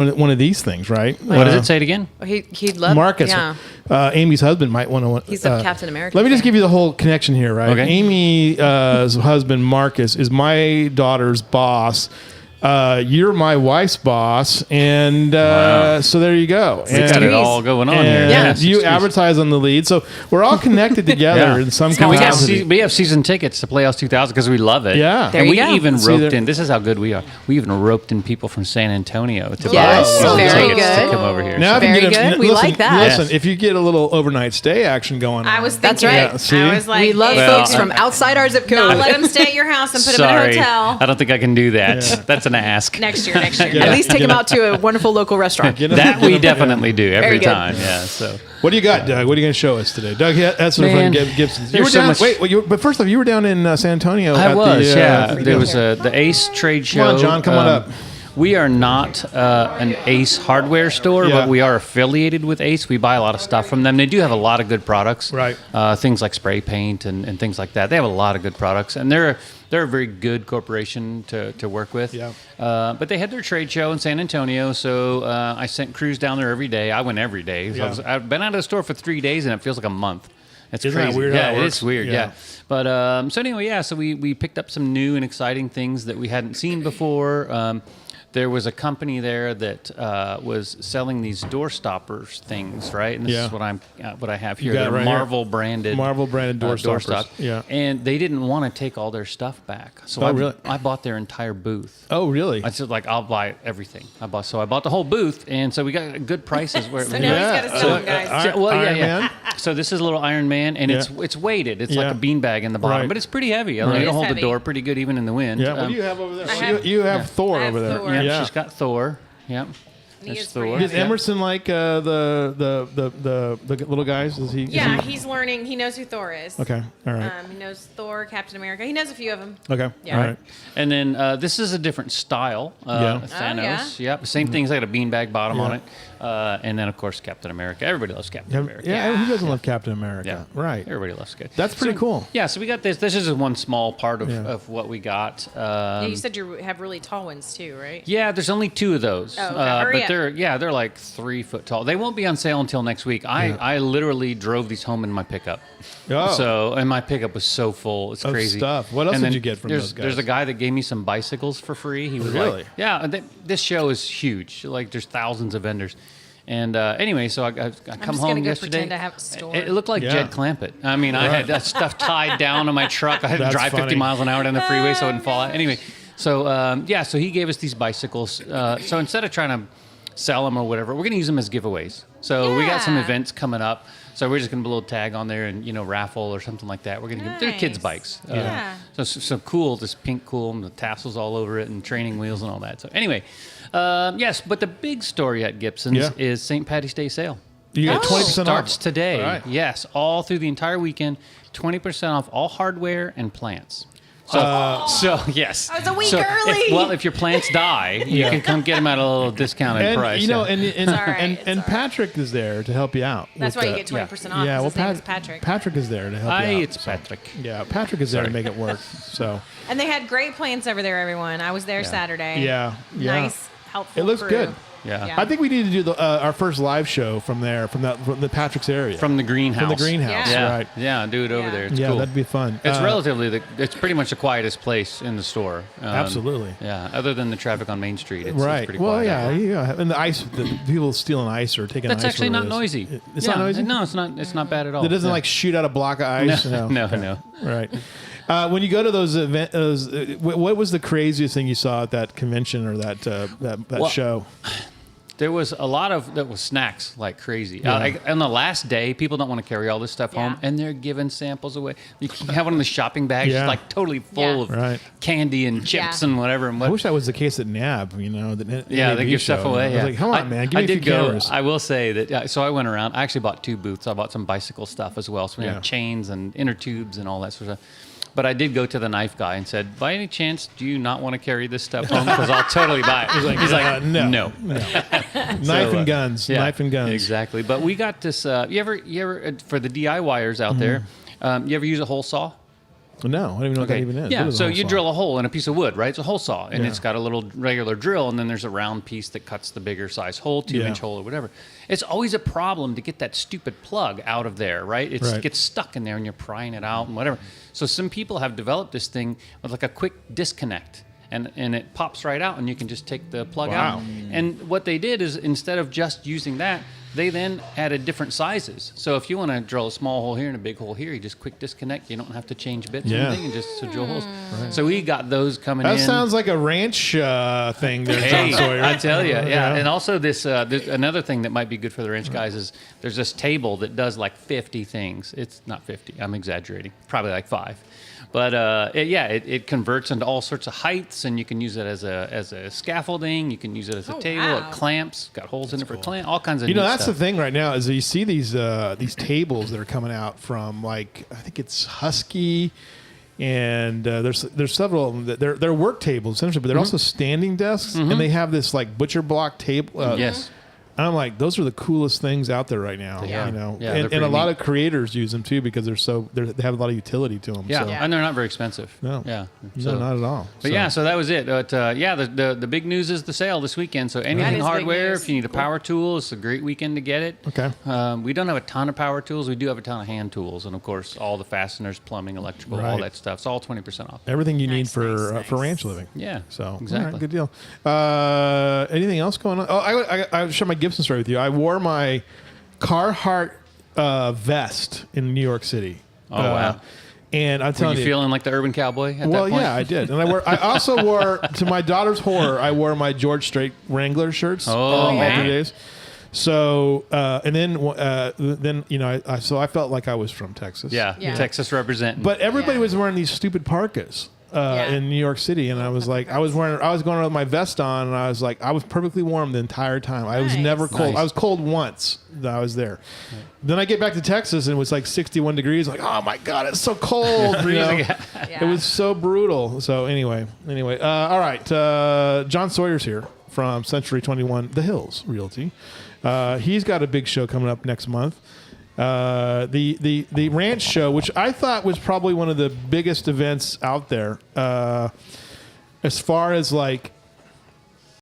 one of these things, right? What does it say it again? He'd love Marcus, Yeah. Amy's husband might want to. He's a Captain America. Let me just fan. give you the whole connection here, right? Okay. Amy's husband Marcus is my daughter's boss. You're my wife's boss, and so there you go. We got it all going on here. Yeah, you advertise on the lead, so we're all connected together in some capacity. We have season tickets to Playhouse 2000 because we love it. Yeah, There and you we go. even See, roped there- in. This is how good we are. We even roped in people from San Antonio to Yes, buy very tickets good. to come over here. Now, if you Very get good. We like that. Listen, Yes. if you get a little overnight stay action going on, I was That's thinking. right. Yeah, see? I was like, We love Well, folks from outside our zip code. not let them stay at your house and put them in Sorry, a hotel I don't think I can do that. Yeah. That's an ask. next year. Next year. Yeah. At least take them out to a wonderful local restaurant. Get 'em- That get we 'em- definitely do every Very good. time. Yeah. So What do you got, Doug? What are you going to show us today, Doug? That's what Man, Gibson. You there's were so down. much- Wait, but first off, you were down in San Antonio. I at was. the, Yeah. There was the Ace trade show. Come on, John, come on up. We are not an Ace hardware store, Yeah. but we are affiliated with Ace. We buy a lot of stuff from them. They do have a lot of good products, Right. Things like spray paint and things like that. They have a lot of good products, and they're a very good corporation to work with. Yeah. But they had their trade show in San Antonio, so I sent crews down there every day. I went every day. So Yeah. I've been out of the store for 3 days, and it feels like a month. It's Isn't that crazy. weird how Yeah, it it works? is weird. Yeah. Yeah. But so anyway, yeah. So we picked up some new and exciting things that we hadn't seen before. There was a company there that was selling these door stoppers things, right? And this Yeah. is what I have here. got it They're right here. Marvel branded door stoppers. stop. Yeah. And they didn't want to take all their stuff back, so Oh, really? I bought their entire booth. Oh, really? I said, like, I'll buy everything. I bought the whole booth, and so we got good prices. Where So now he's got to sell them, guys. Iron Man? So this is a little Iron Man, and Yeah. it's weighted. It's Yeah. like a beanbag in the bottom, Right. but it's pretty heavy. I Right. mean, It it'll is hold heavy. the door pretty good even in the wind. Yeah. What do you have over there? I have- You have Thor I have over there. Thor. Yeah, Yeah. she's got Thor. Yep. He That's is Thor. pretty Did heavy. Emerson like the little guys? Is he? Yeah, he's learning. He knows who Thor is. Okay. All right. He knows Thor, Captain America. He knows a few of them. Okay. Yeah. All right. And then this is a different style. Yeah. Thanos. Oh, yeah. Yep. Same thing. It's got a beanbag bottom Yeah. on it. And then, of course, Captain America. Everybody loves Captain America. Yeah. Who doesn't love Captain America? Yeah. Right. Everybody loves it. That's pretty cool. Yeah, so we got this. This is just one small part Yeah. of what we got. Yeah, you said you have really tall ones too, right? Yeah, there's only 2 of those. Oh, okay. Hurry but up. they're like 3 foot tall. They won't be on sale until next week. I literally drove these home in my pickup. Oh. And my pickup was so full. It's Of crazy. stuff. What else And did then you get from there's, those guys? There's a guy that gave me some bicycles for free. He was Really? like, yeah, this show is huge. Like there's thousands of vendors. And anyway, so I come just home gonna go yesterday. pretend I have a store. It looked like Yeah. Jed Clampett. I mean, I had that stuff tied down on my truck. I had to That's drive 50 funny. miles an hour down the freeway so it wouldn't fall out. Anyway, so so he gave us these bicycles. So instead of trying to sell them or whatever, we're going to use them as giveaways. So we got some Yeah. events coming up. So we're just going to put a little tag on there and, raffle or something like that. We're going to give they're kids' Nice. bikes. Yeah. So cool, this pink cool, and the tassels all over it and training wheels and all that. So anyway, yes, but the big story at Gibson's Yeah. is St. Patty's Day sale. You get 20% Starts off today. All right. Yes, all through the entire weekend, 20% off all hardware and plants. So yes. I was a week So early. if your plants die, you can come get them at a little discounted And price. you know, yeah. and all right, it's all right. Patrick is there to help you out. That's with why you the- get 20% off. Yeah, well, his name is Patrick. Patrick is there to help Hi, you out. it's Patrick. Yeah, Patrick is there to make it work. So And they had great plants over there, everyone. I was there Saturday. yeah. Nice, helpful It looks crew. good. Yeah. I think we need to do our first live show from there, from the Patrick's area, From the greenhouse. from the greenhouse. Yeah. Right. Yeah, do it over Yeah. there. It's Yeah, cool. that'd be fun. It's it's pretty much the quietest place in the store. Absolutely. Yeah, other than the traffic on Main Street. It's right. pretty Well, quiet. yeah. And the ice, the people stealing ice or taking That's ice. actually wherever not it is. noisy. It's Yeah, not noisy? No, it's not. It's not bad at all. It doesn't Yeah. like shoot out a block of ice. No. Right. When you go to those events, what was the craziest thing you saw at that convention or that show? There was a lot of that was snacks like crazy. Yeah. On the last day, people don't want to carry all this stuff home, Yeah. and they're giving samples away. You can have one of the shopping bags, Yeah. just like totally full Yeah. of Right. candy and chips Yeah. and whatever. And I what, wish that was the case at NAB. The yeah, they NAB give show. stuff away. I was Yeah. like, come on, man, give me I a few did go. cameras. I will say that. Yeah, so I went around. I actually bought 2 booths. I bought some bicycle stuff as well. So we Yeah. have chains and inner tubes and all that sort of stuff. But I did go to the knife guy and said, by any chance, do you not want to carry this stuff home? Because I'll totally buy it. He's like, no. Knife and guns. Yeah, Knife and guns. Exactly. But we got this. You ever for the DIYers out there? You ever use a hole saw? No, I don't even know what that even is. Yeah, What is a so hole you saw? drill a hole in a piece of wood, right? It's a hole saw, and Yeah. it's got a little regular drill, and then there's a round piece that cuts the bigger size hole, 2-inch hole or whatever. It's always a problem to get that stupid plug out of there, right? It Right. gets stuck in there, and you're prying it out and whatever. So some people have developed this thing with like a quick disconnect. And it pops right out, and you can just take the plug Wow. out. And what they did is instead of just using that, they then added different sizes. So if you want to drill a small hole here and a big hole here, you just quick disconnect. You don't have to change bits or Yeah. anything, and just drill holes. So we got those coming That in. sounds like a ranch thing there, Hey, John Sawyer. I tell you, yeah. And also this, there's another thing that might be good for the wrench guys is there's this table that does like 50 things. It's not 50. I'm exaggerating. Probably like 5. But it converts into all sorts of heights, and you can use it as a scaffolding. You can use it as a table. wow. It clamps. Got holes in it for clamp. All kinds of. You know, neat that's stuff. the thing right now is that you see these tables that are coming out from like I think it's Husky, and there's several of them that they're work tables essentially, but they're also standing desks, and they have this like butcher block table. Yes. And I'm like, those are the coolest things out there right now. Yeah. You know, Yeah, they're and a pretty lot neat. of creators use them too because they have a lot of utility to them. Yeah. so. And they're not very expensive. No. Yeah. No, not at all. But so that was it. But the big news is the sale this weekend. So anything is big hardware, news. if you need a power tool, it's a great weekend to get it. Okay. We don't have a ton of power tools. We do have a ton of hand tools, and of course all the fasteners, plumbing, electrical, all Right. that stuff. It's all 20% off. Everything you need Nice, for nice, for nice. ranch living. Yeah. So exactly. all right, good deal. Anything else going on? Oh, I share my Gibson story with you. I wore my Carhartt vest in New York City. Oh, wow. And I'm Were telling you you, feeling like the urban cowboy at well, that point? yeah, I did, and I also wore to my daughter's horror. I wore my George Strait Wrangler shirts. Oh, all man. 3 days. So and then you know I felt like I was from Texas. Yeah. Yeah. Texas representing. But everybody Yeah. was wearing these stupid parkas Yeah. in New York City, and I was like, I was going around with my vest on, and I was like, I was perfectly warm the entire time. I was Nice. never cold. Nice. I was cold once that I was there. Then I get back to Texas, and it was like 61 degrees. Like, oh my god, it's so cold. You know? Yeah. It was so brutal. So anyway, all right. John Sawyer's here from Century 21, The Hills Realty. He's got a big show coming up next month. The ranch show, which I thought was probably one of the biggest events out there, as far as like